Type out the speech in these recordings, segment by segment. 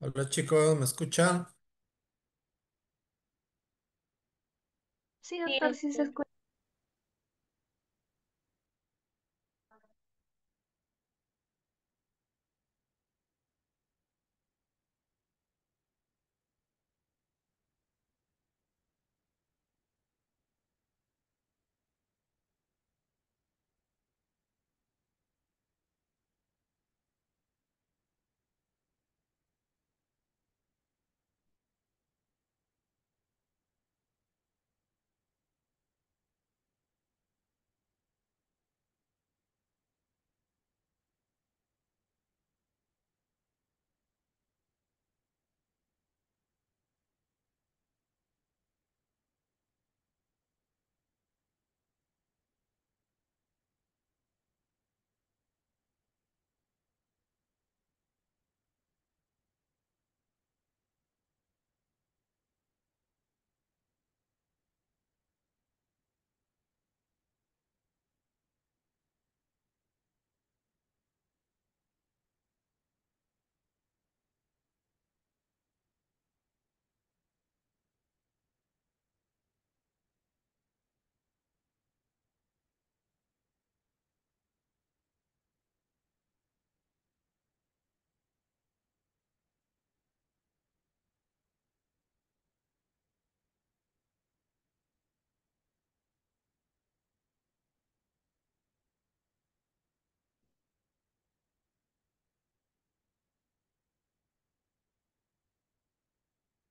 Hola chicos, ¿me escuchan? Sí, doctor, sí se escucha.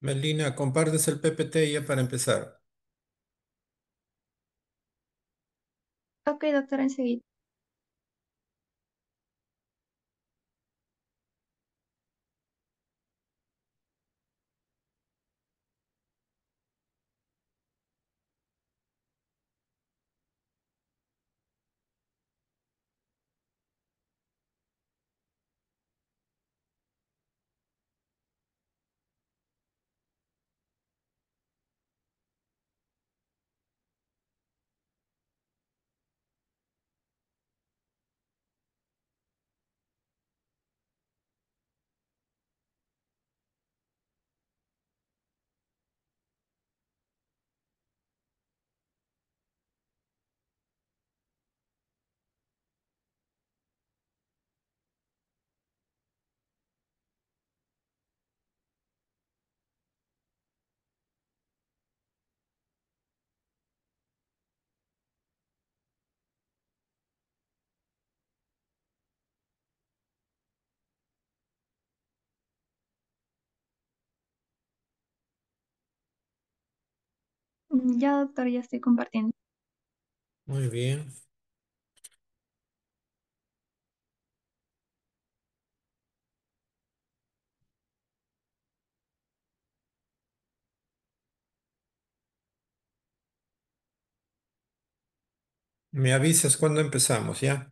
Melina, compartes el PPT ya para empezar. Ok, doctor, enseguida. Ya, doctor, ya estoy compartiendo. Muy bien. Me avisas cuando empezamos, ¿ya?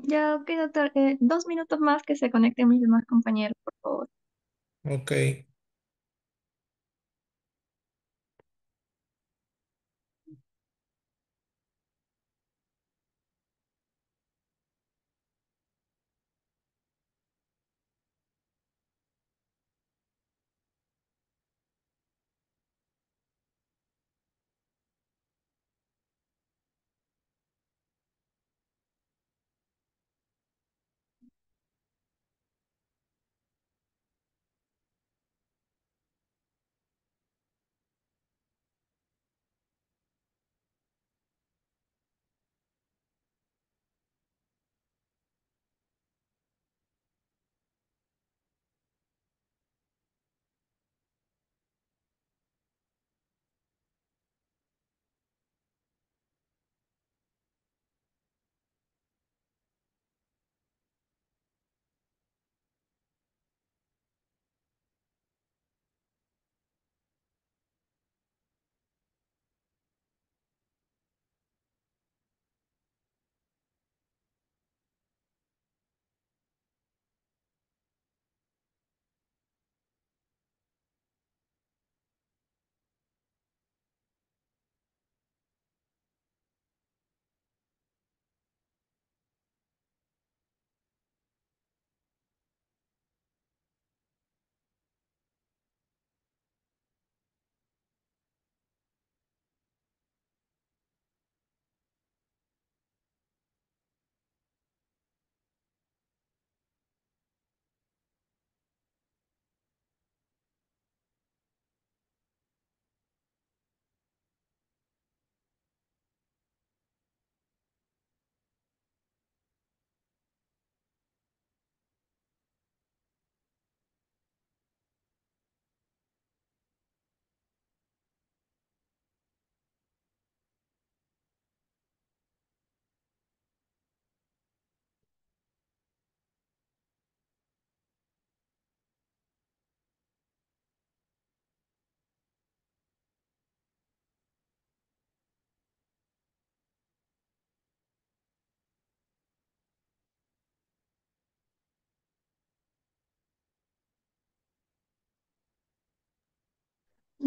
Ya, ok, doctor. 2 minutos más que se conecten mis demás compañeros, por favor. Ok.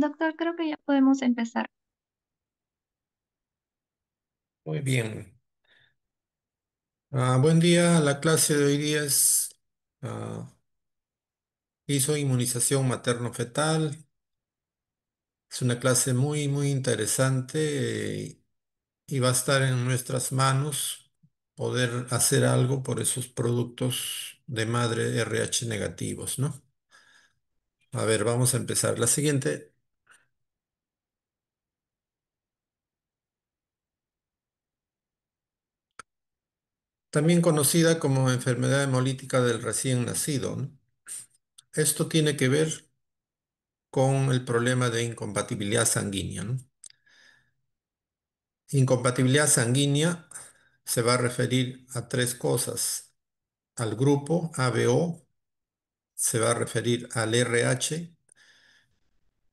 Doctor, creo que ya podemos empezar. Muy bien. Buen día. La clase de hoy día ah, hizo inmunización materno-fetal. Es una clase muy, muy interesante y va a estar en nuestras manos poder hacer algo por esos productos de madre RH negativos, ¿no? A ver, vamos a empezar. La siguiente, también conocida como enfermedad hemolítica del recién nacido, ¿no? Esto tiene que ver con el problema de incompatibilidad sanguínea, ¿no? Incompatibilidad sanguínea se va a referir a tres cosas: al grupo ABO, se va a referir al RH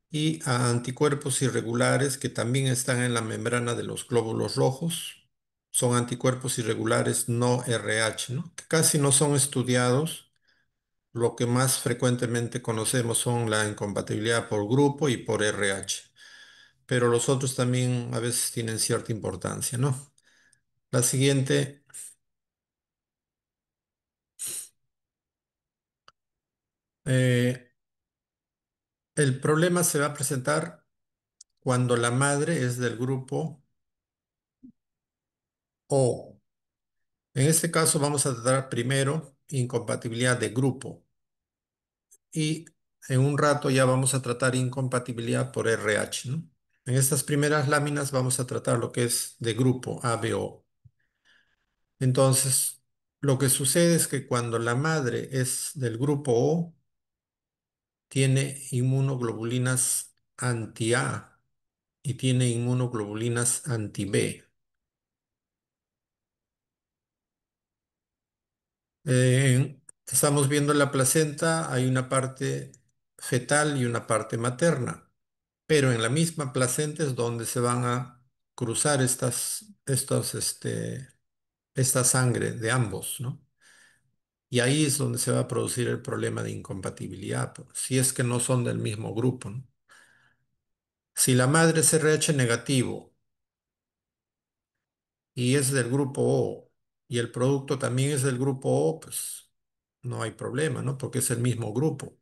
y a anticuerpos irregulares que también están en la membrana de los glóbulos rojos. Son anticuerpos irregulares no RH, ¿no? Que casi no son estudiados. Lo que más frecuentemente conocemos son la incompatibilidad por grupo y por RH, pero los otros también a veces tienen cierta importancia, ¿no? La siguiente, eh, el problema se va a presentar cuando la madre es del grupo O. En este caso vamos a tratar primero incompatibilidad de grupo y en un rato ya vamos a tratar incompatibilidad por RH, ¿no? En estas primeras láminas vamos a tratar lo que es de grupo ABO. Entonces, lo que sucede es que cuando la madre es del grupo O, tiene inmunoglobulinas anti-A y tiene inmunoglobulinas anti-B. Estamos viendo la placenta, hay una parte fetal y una parte materna, pero en la misma placenta es donde se van a cruzar esta sangre de ambos, ¿no? Y ahí es donde se va a producir el problema de incompatibilidad, pues, si es que no son del mismo grupo, ¿no? Si la madre es RH negativo y es del grupo O y el producto también es del grupo O, pues no hay problema, ¿no? Porque es el mismo grupo.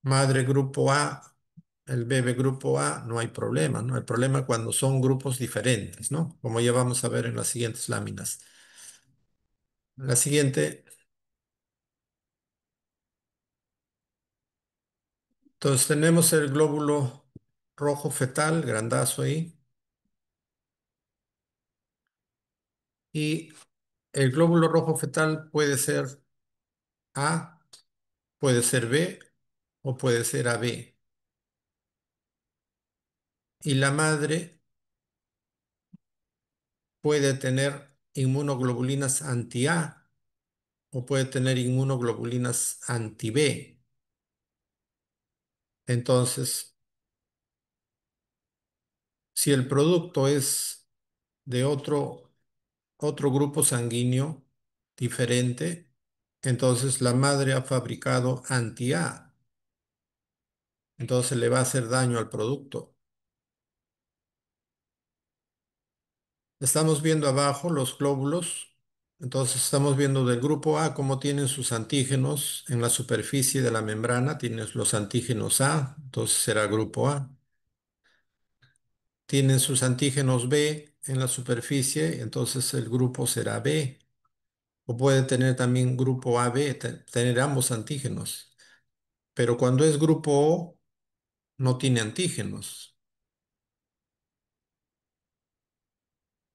Madre grupo A, el bebé grupo A, no hay problema, ¿no? El problema cuando son grupos diferentes, ¿no? Como ya vamos a ver en las siguientes láminas. La siguiente, entonces tenemos el glóbulo rojo fetal, grandazo ahí, y el glóbulo rojo fetal puede ser A, puede ser B o puede ser AB. Y la madre puede tener inmunoglobulinas anti-A o puede tener inmunoglobulinas anti-B. Entonces, si el producto es de otro grupo sanguíneo diferente, entonces la madre ha fabricado anti-A, entonces le va a hacer daño al producto. Estamos viendo abajo los glóbulos, entonces estamos viendo del grupo A cómo tienen sus antígenos en la superficie de la membrana, tienes los antígenos A, entonces será grupo A. Tienen sus antígenos B en la superficie, entonces el grupo será B. O puede tener también grupo AB, tener ambos antígenos. Pero cuando es grupo O, no tiene antígenos.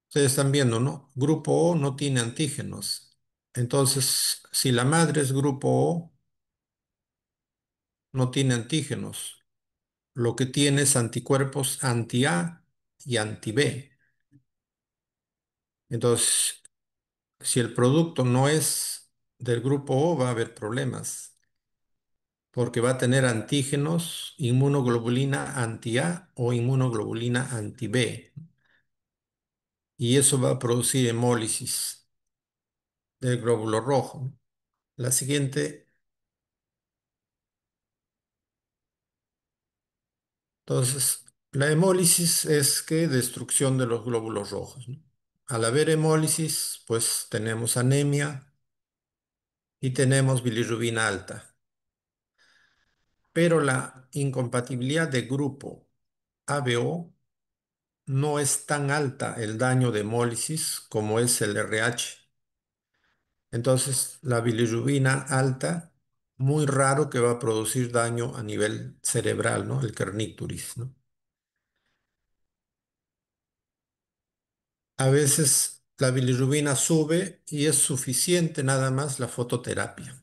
Ustedes están viendo, ¿no? Grupo O no tiene antígenos. Entonces, si la madre es grupo O, no tiene antígenos. Lo que tiene es anticuerpos anti-A y anti-B. Entonces, si el producto no es del grupo O, va a haber problemas, porque va a tener antígenos, inmunoglobulina anti-A o inmunoglobulina anti-B. Y eso va a producir hemólisis del glóbulo rojo. La siguiente, Entonces, la hemólisis es que destrucción de los glóbulos rojos, ¿no? Al haber hemólisis, pues tenemos anemia y tenemos bilirrubina alta. Pero la incompatibilidad de grupo ABO no es tan alta el daño de hemólisis como es el RH. Entonces, la bilirrubina alta, muy raro que va a producir daño a nivel cerebral, ¿no? El kernicterus, ¿no? A veces la bilirrubina sube y es suficiente nada más la fototerapia.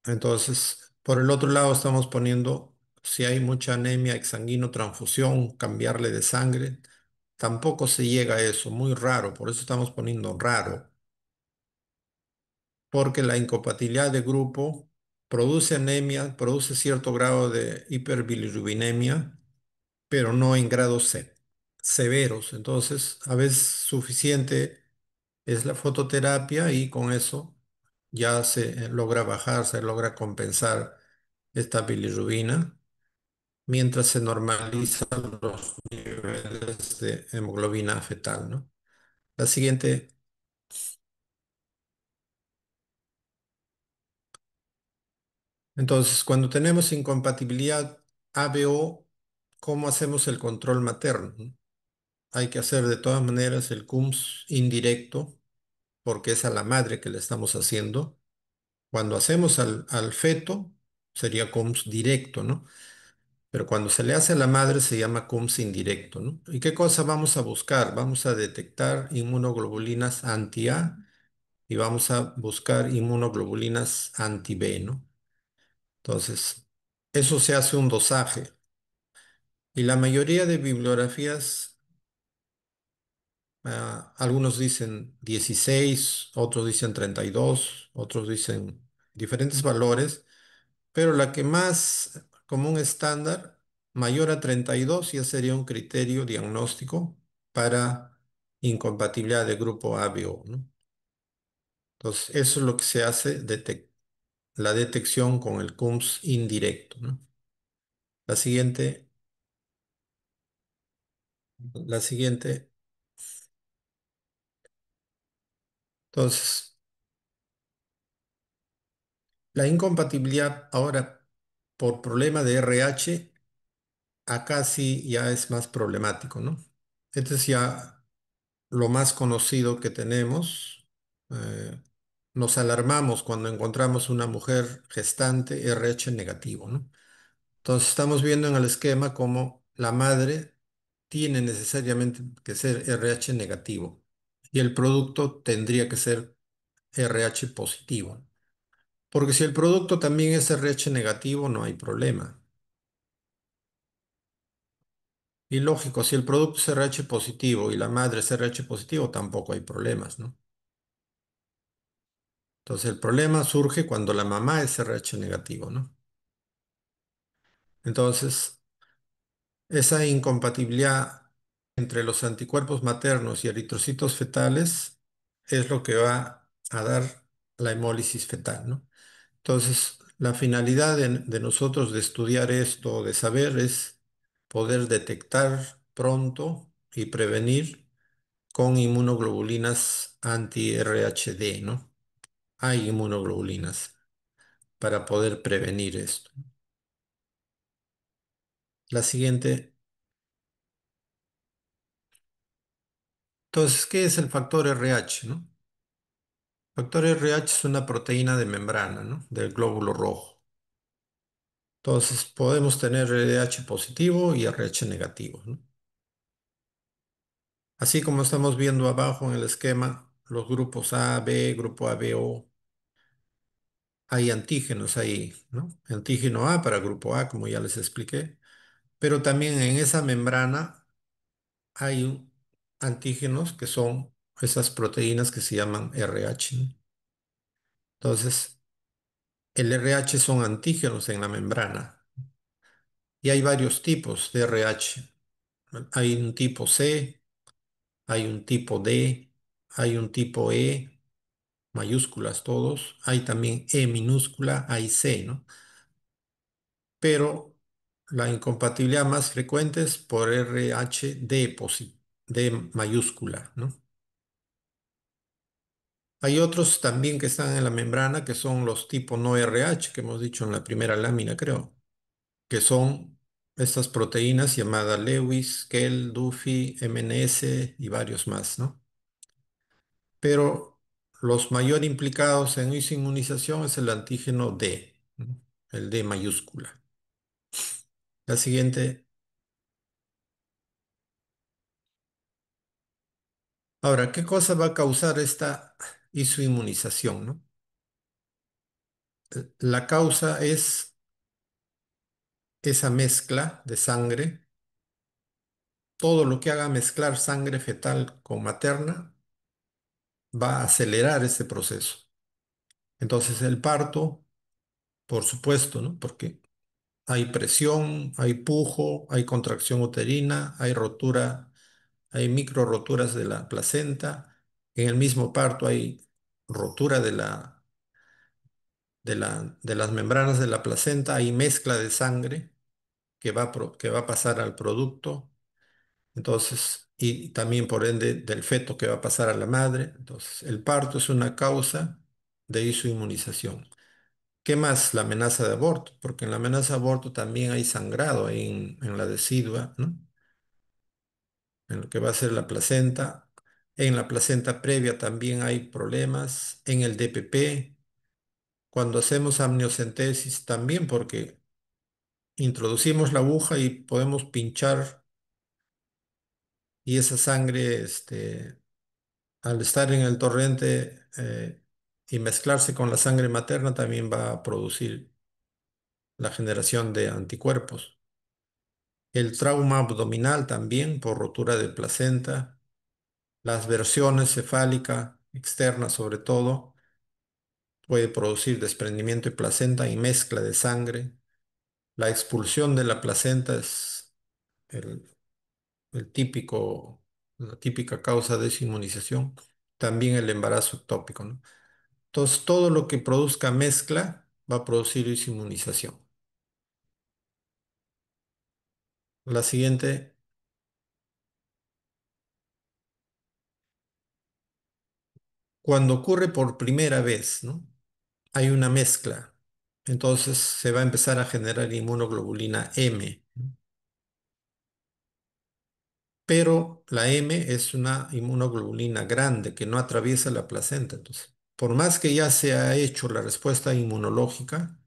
Entonces, por el otro lado estamos poniendo, si hay mucha anemia, exsanguino, transfusión, cambiarle de sangre. Tampoco se llega a eso, muy raro, por eso estamos poniendo raro, porque la incompatibilidad de grupo produce anemia, produce cierto grado de hiperbilirrubinemia, pero no en grados severos. Entonces, a veces suficiente es la fototerapia y con eso ya se logra bajar, se logra compensar esta bilirrubina mientras se normalizan los niveles de hemoglobina fetal, ¿no? La siguiente, entonces, cuando tenemos incompatibilidad ABO, ¿cómo hacemos el control materno? ¿No? Hay que hacer de todas maneras el CUMS indirecto, porque es a la madre que le estamos haciendo. Cuando hacemos al feto, sería CUMS directo, ¿no? Pero cuando se le hace a la madre se llama CUMS indirecto, ¿no? ¿Y qué cosa vamos a buscar? Vamos a detectar inmunoglobulinas anti-A y vamos a buscar inmunoglobulinas anti-B, ¿no? Entonces, eso se hace un dosaje. Y la mayoría de bibliografías, algunos dicen 16, otros dicen 32, otros dicen diferentes valores, pero la que más como un estándar, mayor a 32, ya sería un criterio diagnóstico para incompatibilidad de grupo A, B, O, ¿no? Entonces, eso es lo que se hace, la detección con el CUMS indirecto, ¿no? La siguiente, la siguiente. Entonces, la incompatibilidad ahora por problema de RH, acá sí ya es más problemático, ¿no? Este es ya lo más conocido que tenemos. eh, Nos alarmamos cuando encontramos una mujer gestante RH negativo, ¿no? Entonces estamos viendo en el esquema cómo la madre tiene necesariamente que ser RH negativo y el producto tendría que ser RH positivo. Porque si el producto también es RH negativo, no hay problema. Y lógico, si el producto es RH positivo y la madre es RH positivo, tampoco hay problemas, ¿no? Entonces el problema surge cuando la mamá es RH negativo, ¿no? Entonces, esa incompatibilidad entre los anticuerpos maternos y eritrocitos fetales es lo que va a dar la hemólisis fetal, ¿no? Entonces, la finalidad de nosotros de estudiar esto, de saber, es poder detectar pronto y prevenir con inmunoglobulinas anti-RHD, ¿no? Hay inmunoglobulinas para poder prevenir esto. La siguiente. Entonces, ¿qué es el factor RH, no? El factor RH es una proteína de membrana, ¿no? Del glóbulo rojo. Entonces, podemos tener RH positivo y RH negativo, ¿no? Así como estamos viendo abajo en el esquema, los grupos A, B, grupo ABO, hay antígenos ahí, ¿no? Antígeno A para grupo A, como ya les expliqué, pero también en esa membrana hay antígenos que son esas proteínas que se llaman RH, ¿no? Entonces, el RH son antígenos en la membrana y hay varios tipos de RH. Hay un tipo C, hay un tipo D, hay un tipo E, mayúsculas todos, hay también E minúscula, hay C, ¿no? Pero La incompatibilidad más frecuente es por RH D mayúscula, ¿no? Hay otros también que están en la membrana que son los tipo no RH, que hemos dicho en la primera lámina, creo, que son estas proteínas llamadas Lewis, Kell, Duffy, MNS y varios más, ¿no? Pero los mayor implicados en esa inmunización es el antígeno D, ¿no? El D mayúscula. La siguiente. Ahora, ¿qué cosa va a causar esta isoinmunización, no? La causa es esa mezcla de sangre. Todo lo que haga mezclar sangre fetal con materna va a acelerar este proceso. Entonces, el parto, por supuesto, ¿no? Porque hay presión, hay pujo, hay contracción uterina, hay rotura, hay micro roturas de la placenta. En el mismo parto hay rotura de las membranas de la placenta, hay mezcla de sangre que va a pasar al producto. Entonces, y también por ende del feto que va a pasar a la madre. Entonces, el parto es una causa de isoinmunización. ¿Qué más? La amenaza de aborto, porque en la amenaza de aborto también hay sangrado ahí en la decidua, ¿no? En lo que va a ser la placenta. En la placenta previa también hay problemas. En el DPP, cuando hacemos amniocentesis también, porque introducimos la aguja y podemos pinchar y esa sangre, al estar en el torrente y mezclarse con la sangre materna, también va a producir la generación de anticuerpos. El trauma abdominal también por rotura de placenta, las versiones cefálica externa sobre todo, puede producir desprendimiento de placenta y mezcla de sangre. La expulsión de la placenta es el, el típico, la típica causa de esa inmunización. También el embarazo ectópico, ¿no? Entonces, todo lo que produzca mezcla va a producir esa inmunización. La siguiente, cuando ocurre por primera vez, ¿no? Hay una mezcla. Entonces se va a empezar a generar inmunoglobulina M, ¿no? Pero la M es una inmunoglobulina grande que no atraviesa la placenta. Entonces, por más que ya se ha hecho la respuesta inmunológica,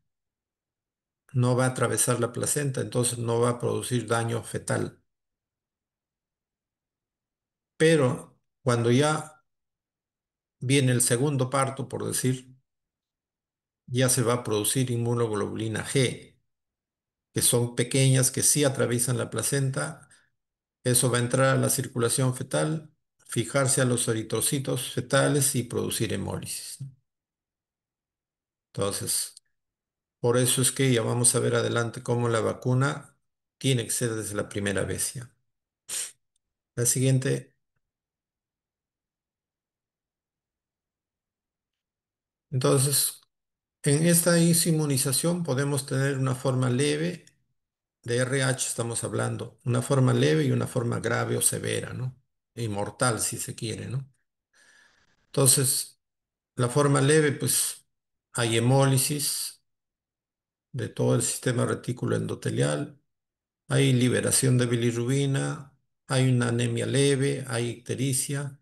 no va a atravesar la placenta, entonces no va a producir daño fetal. Pero cuando ya viene el segundo parto, por decir, ya se va a producir inmunoglobulina G, que son pequeñas, que sí atraviesan la placenta. Eso va a entrar a la circulación fetal, fijarse a los eritrocitos fetales y producir hemólisis, ¿no? Entonces, por eso es que ya vamos a ver adelante cómo la vacuna tiene que ser desde la primera vez ya. La siguiente, entonces, en esta inmunización podemos tener una forma leve de RH, estamos hablando, una forma leve y una forma grave o severa, ¿no? Y mortal, si se quiere, ¿no? Entonces, la forma leve, pues hay hemólisis de todo el sistema retículo endotelial, hay liberación de bilirrubina, hay una anemia leve, hay ictericia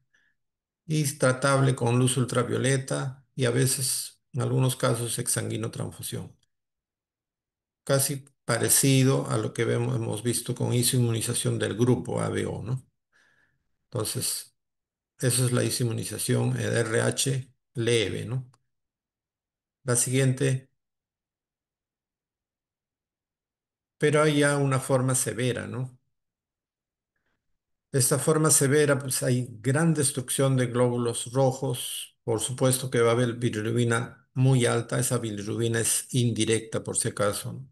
y es tratable con luz ultravioleta y a veces, en algunos casos, exsanguinotransfusión. Casi parecido a lo que hemos visto con isoinmunización del grupo ABO, ¿no? Entonces, eso es la isoinmunización RH leve, ¿no? La siguiente, pero hay ya una forma severa, ¿no? Esta forma severa, pues hay gran destrucción de glóbulos rojos. Por supuesto que va a haber bilirrubina muy alta. Esa bilirrubina es indirecta, por si acaso, ¿no?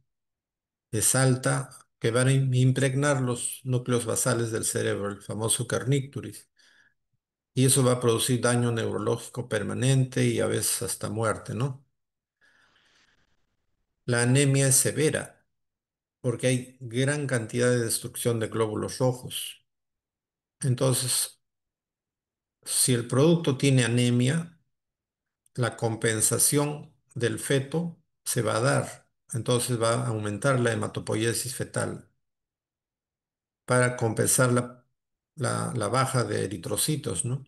Es alta, que van a impregnar los núcleos basales del cerebro, el famoso kernicterus. Y eso va a producir daño neurológico permanente y a veces hasta muerte, ¿no? La anemia es severa. porque hay gran cantidad de destrucción de glóbulos rojos. Entonces, si el producto tiene anemia, la compensación del feto se va a dar. Entonces va a aumentar la hematopoiesis fetal para compensar la baja de eritrocitos, ¿no?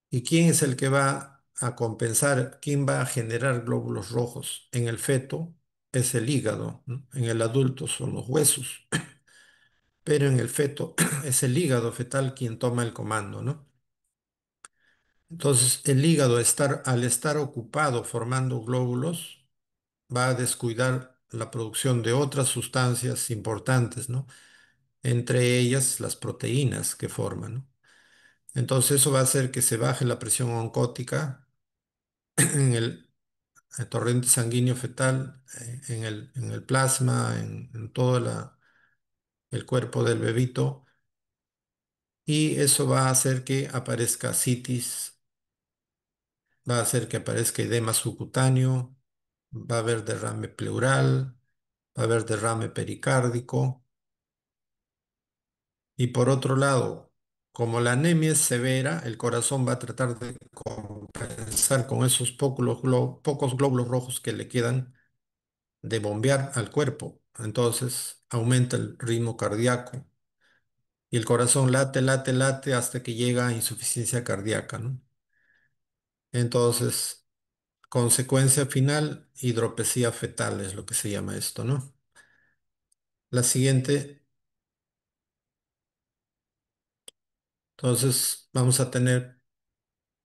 ¿Y quién es el que va a compensar? ¿Quién va a generar glóbulos rojos? En el feto es el hígado, ¿no? En el adulto son los huesos, pero en el feto es el hígado fetal quien toma el comando, ¿no? Entonces, el hígado al estar ocupado formando glóbulos, va a descuidar la producción de otras sustancias importantes, ¿no? Entre ellas las proteínas que forman, ¿no? Entonces, eso va a hacer que se baje la presión oncótica en el torrente sanguíneo fetal, en el plasma, en todo el cuerpo del bebito, y eso va a hacer que aparezca citis, va a hacer que aparezca edema subcutáneo, va a haber derrame pleural, va a haber derrame pericárdico, y por otro lado, como la anemia es severa, el corazón va a tratar de compensar con esos pocos glóbulos rojos que le quedan de bombear al cuerpo. Entonces aumenta el ritmo cardíaco y el corazón late, late, late hasta que llega a insuficiencia cardíaca, ¿no? Entonces, consecuencia final, hidropesía fetal es lo que se llama esto, ¿no? La siguiente, entonces vamos a tener,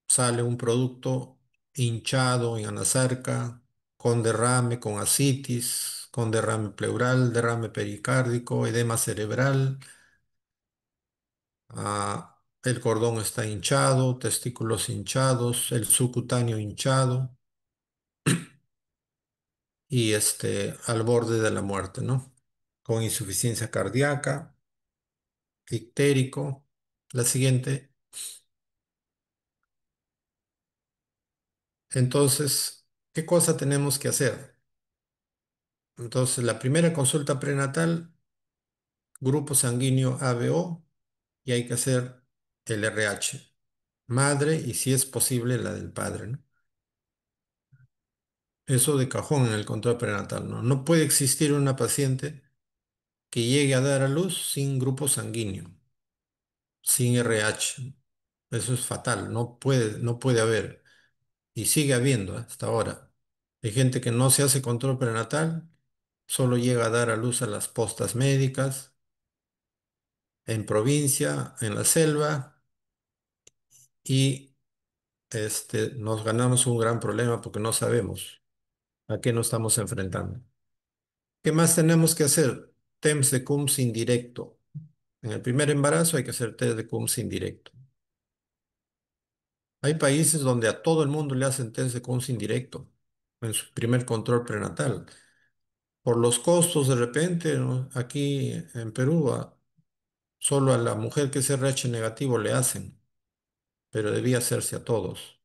sale un producto hinchado en anasarca, con derrame, con ascitis, con derrame pleural, derrame pericárdico, edema cerebral. El cordón está hinchado, testículos hinchados, el subcutáneo hinchado y al borde de la muerte, ¿no? Con insuficiencia cardíaca, ictérico. La siguiente. Entonces, ¿qué cosa tenemos que hacer? Entonces, la primera consulta prenatal, grupo sanguíneo ABO, y hay que hacer el RH, madre y si es posible la del padre, ¿no? Eso de cajón en el control prenatal, ¿no? No puede existir una paciente que llegue a dar a luz sin grupo sanguíneo, sin RH. Eso es fatal, no puede haber. Y sigue habiendo hasta ahora. Hay gente que no se hace control prenatal, solo llega a dar a luz a las postas médicas, en provincia, en la selva, y nos ganamos un gran problema porque no sabemos a qué nos estamos enfrentando. ¿Qué más tenemos que hacer? TEMS de CUMS indirecto. En el primer embarazo hay que hacer test de CUMS indirecto. Hay países donde a todo el mundo le hacen test de CUMS indirecto en su primer control prenatal. Por los costos, de repente, ¿no? Aquí en Perú, solo a la mujer que es RH negativo le hacen, pero debía hacerse a todos.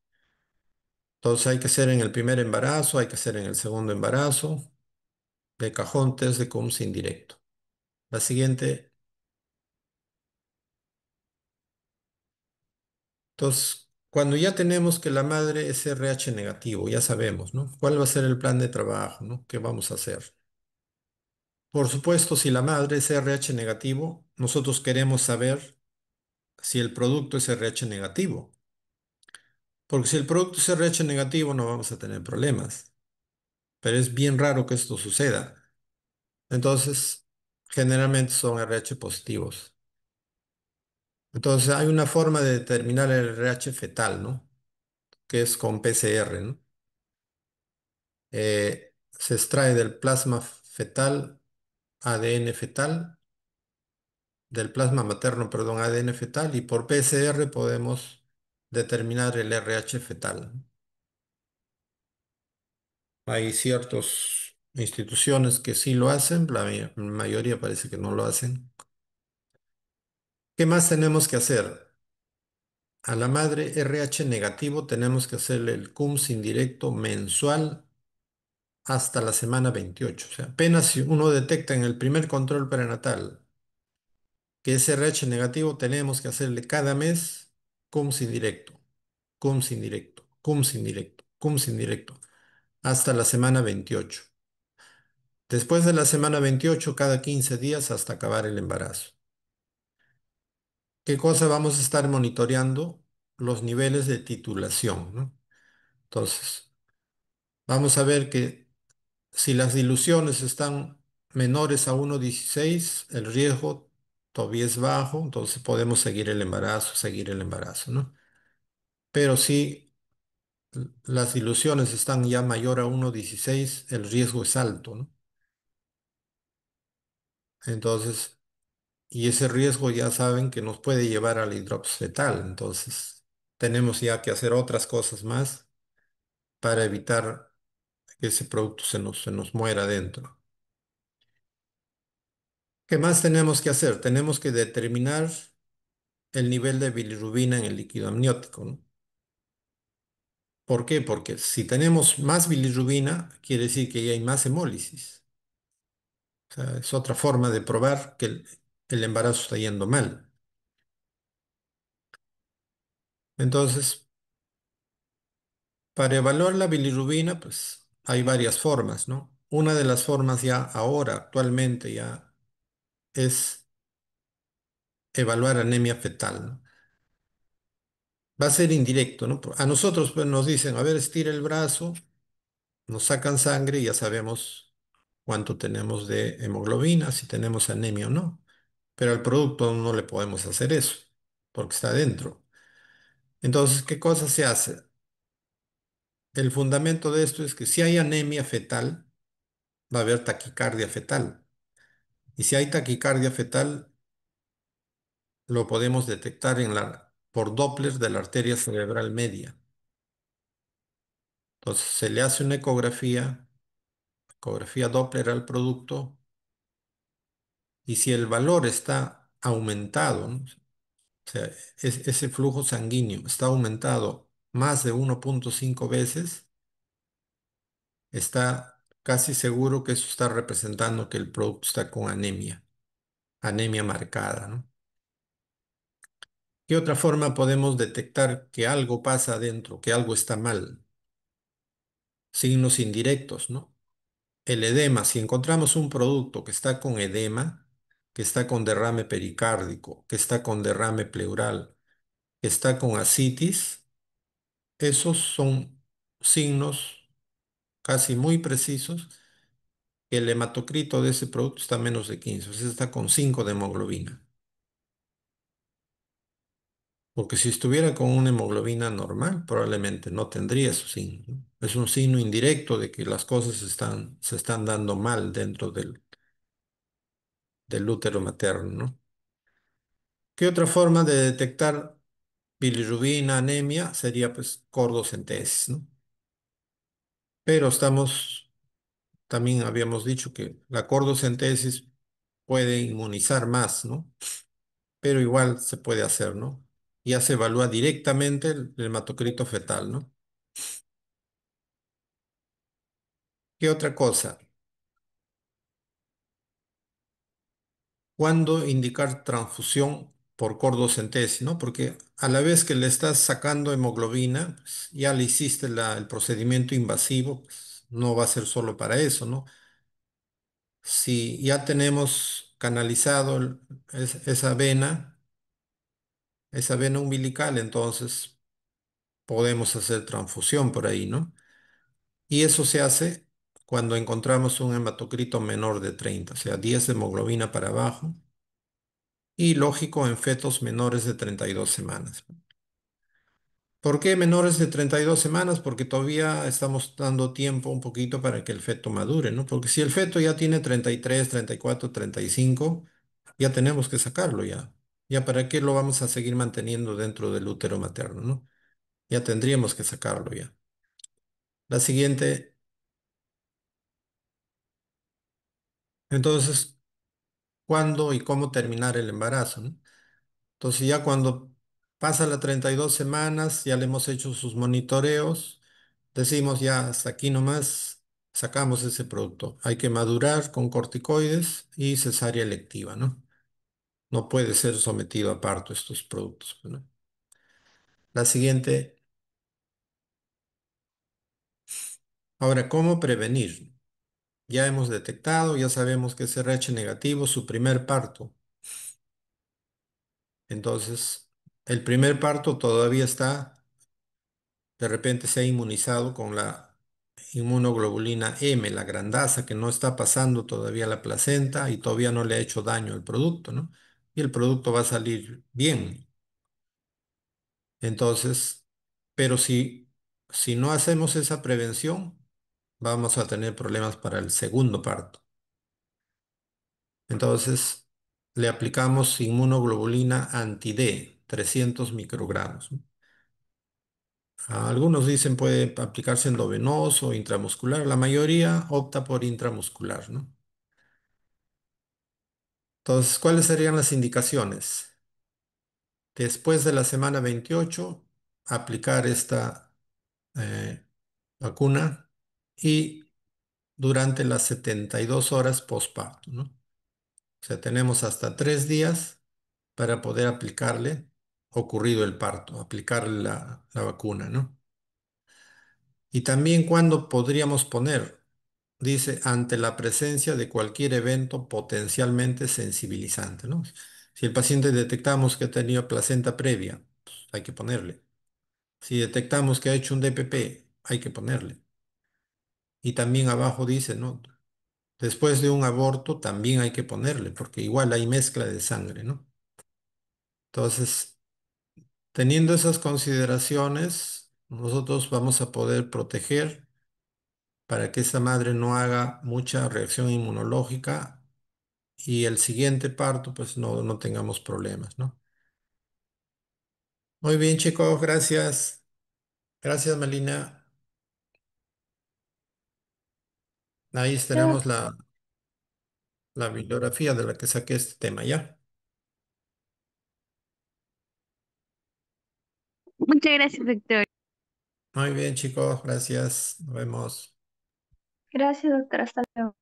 Entonces hay que hacer en el primer embarazo, hay que hacer en el segundo embarazo, de cajón test de CUMS indirecto. La siguiente, entonces, cuando ya tenemos que la madre es RH negativo, ya sabemos, ¿no? ¿Cuál va a ser el plan de trabajo, ¿no? ¿Qué vamos a hacer? Por supuesto, si la madre es RH negativo, nosotros queremos saber si el producto es RH negativo. Porque si el producto es RH negativo, no vamos a tener problemas. Pero es bien raro que esto suceda. Entonces, generalmente son RH positivos. Entonces, hay una forma de determinar el RH fetal, ¿no? Que es con PCR, ¿no? Se extrae del plasma fetal ADN fetal, del plasma materno, perdón, ADN fetal, y por PCR podemos determinar el RH fetal. Hay ciertas instituciones que sí lo hacen, la mayoría parece que no lo hacen. ¿Qué más tenemos que hacer? A la madre RH negativo tenemos que hacerle el CUMS indirecto mensual hasta la semana 28. O sea, apenas si uno detecta en el primer control prenatal que es RH negativo, tenemos que hacerle cada mes CUMS indirecto, CUMS indirecto, CUMS indirecto, CUMS indirecto, hasta la semana 28. Después de la semana 28, cada 15 días hasta acabar el embarazo. ¿Qué cosa vamos a estar monitoreando? Los niveles de titulación, ¿no? Entonces, vamos a ver que si las diluciones están menores a 1,16, el riesgo todavía es bajo, entonces podemos seguir el embarazo, ¿no? Pero si las diluciones están ya mayor a 1,16, el riesgo es alto, ¿no? Entonces, y ese riesgo ya saben que nos puede llevar a la hidropsis fetal, entonces tenemos ya que hacer otras cosas más para evitar que ese producto se nos muera dentro. ¿Qué más tenemos que hacer? Tenemos que determinar el nivel de bilirrubina en el líquido amniótico, ¿no? ¿Por qué? Porque si tenemos más bilirrubina, quiere decir que ya hay más hemólisis. O sea, es otra forma de probar que el embarazo está yendo mal. Entonces, para evaluar la bilirrubina, pues hay varias formas, ¿no? Una de las formas ya ahora, actualmente ya, es evaluar anemia fetal, ¿no? Va a ser indirecto, ¿no? A nosotros pues, nos dicen, a ver, estira el brazo, nos sacan sangre y ya sabemos cuánto tenemos de hemoglobina, si tenemos anemia o no. Pero al producto no le podemos hacer eso, porque está dentro. Entonces, ¿qué cosa se hace? El fundamento de esto es que si hay anemia fetal, va a haber taquicardia fetal. Y si hay taquicardia fetal, lo podemos detectar por Doppler de la arteria cerebral media. Entonces, se le hace una ecografía Doppler al producto, y si el valor está aumentado, ¿no? O sea, ese flujo sanguíneo está aumentado más de 1,5 veces, está casi seguro que eso está representando que el producto está con anemia, anemia marcada, ¿no? ¿Qué otra forma podemos detectar que algo pasa adentro, que algo está mal? Signos indirectos, ¿no? El edema, si encontramos un producto que está con edema, que está con derrame pericárdico, que está con derrame pleural, que está con ascitis, esos son signos casi muy precisos que el hematocrito de ese producto está a menos de 15, o sea, está con 5 de hemoglobina. Porque si estuviera con una hemoglobina normal, probablemente no tendría esos signos, ¿no? Es un signo indirecto de que las cosas se están dando mal dentro del útero materno, ¿no? ¿Qué otra forma de detectar bilirrubina, anemia? Sería pues cordocentesis, ¿no? Pero también habíamos dicho que la cordocentesis puede inmunizar más, ¿no? Pero igual se puede hacer, ¿no? Ya se evalúa directamente el hematocrito fetal, ¿no? ¿Qué otra cosa? ¿Cuándo indicar transfusión por cordocentesis, ¿no? Porque a la vez que le estás sacando hemoglobina, pues, ya le hiciste el procedimiento invasivo, pues, no va a ser solo para eso, ¿no? Si ya tenemos canalizado esa vena umbilical, entonces podemos hacer transfusión por ahí, ¿no? Y eso se hace cuando encontramos un hematocrito menor de 30, o sea, 10 de hemoglobina para abajo, y lógico en fetos menores de 32 semanas. ¿Por qué menores de 32 semanas? Porque todavía estamos dando tiempo un poquito para que el feto madure, ¿no? Porque si el feto ya tiene 33, 34, 35, ya tenemos que sacarlo ya. ¿Ya para qué lo vamos a seguir manteniendo dentro del útero materno, ¿no? Ya tendríamos que sacarlo ya. La siguiente, entonces, ¿cuándo y cómo terminar el embarazo, ¿no? Entonces ya cuando pasa las 32 semanas, ya le hemos hecho sus monitoreos, decimos ya hasta aquí nomás, sacamos ese producto. Hay que madurar con corticoides y cesárea electiva, ¿no? No puede ser sometido a parto estos productos, ¿no? La siguiente, ahora, ¿cómo prevenir? Ya hemos detectado, ya sabemos que es RH negativo, su primer parto. Entonces, el primer parto todavía está, de repente se ha inmunizado con la inmunoglobulina M, la grandasa, que no está pasando todavía la placenta y todavía no le ha hecho daño al producto, ¿no? Y el producto va a salir bien. Entonces, pero si no hacemos esa prevención, vamos a tener problemas para el segundo parto. Entonces, le aplicamos inmunoglobulina anti-D, 300 microgramos, ¿no? Algunos dicen puede aplicarse endovenoso o intramuscular. La mayoría opta por intramuscular, ¿no? Entonces, ¿cuáles serían las indicaciones? Después de la semana 28, aplicar esta eh, vacuna y durante las 72 horas postparto, ¿no? O sea, tenemos hasta 3 días para poder aplicarle, ocurrido el parto, aplicarle la vacuna, ¿no? Y también cuando podríamos poner, dice, ante la presencia de cualquier evento potencialmente sensibilizante, ¿no? Si el paciente detectamos que ha tenido placenta previa, pues, hay que ponerle. Si detectamos que ha hecho un DPP, hay que ponerle. Y también abajo dice, ¿no? Después de un aborto también hay que ponerle, porque igual hay mezcla de sangre, ¿no? Entonces, teniendo esas consideraciones, nosotros vamos a poder proteger para que esta madre no haga mucha reacción inmunológica y el siguiente parto, pues no tengamos problemas, ¿no? Muy bien, chicos, gracias. Gracias, Melina. Ahí Ah, tenemos la bibliografía de la que saqué este tema, ¿ya? muchas gracias, doctor. Muy bien, chicos, gracias. Nos vemos. Gracias, doctor. Hasta luego.